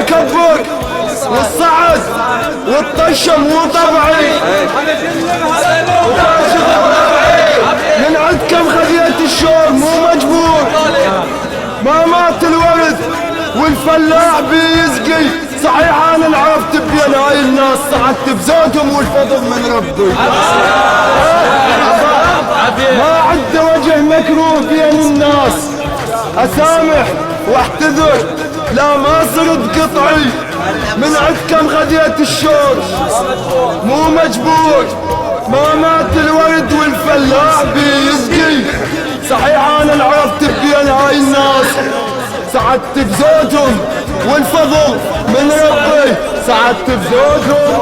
والتكبر والصعد والطشة مو طبعي، من عندكم خذيت الشور مو مجبور. ما مات الورد والفلاح بيسقي، صحيح انا انعرفت بين هاي الناس، صعدت بزودهم والفضل من ربي. ما عنده وجه مكروه بين الناس، اسامح واحتذر، لا ما صرت قطعي، من عندكم خذيت الشور مو مجبور. ما مات الورد والفلاح بيسقي، صحيح انا انعرفت بين هاي الناس، سعدت بزودهم والفضل من ربي، سعدت بزودهم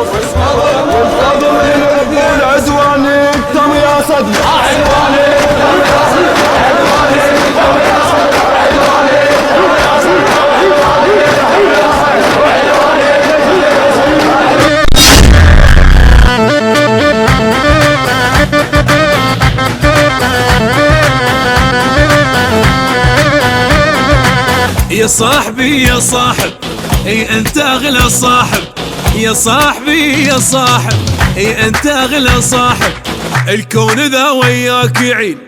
والفضل من ربي. العدوان يكتم يا صدق، عدوان يكتم يا صدق، عدوان يكتم يا صدق، عدوان يكتم يا صدق، عدوان يكتم يا صدق، عدوان يكتم يا صدق. يا صاحبي يا صاحب، اي انت اغلى صاحب، يا صاحبي يا صاحب، اي انت اغلى صاحب. الكون ذا وياك يعيل،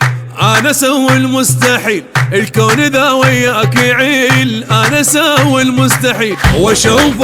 انا اسوي المستحيل، الكون ذا وياك يعيل، انا اسوي المستحيل واشوف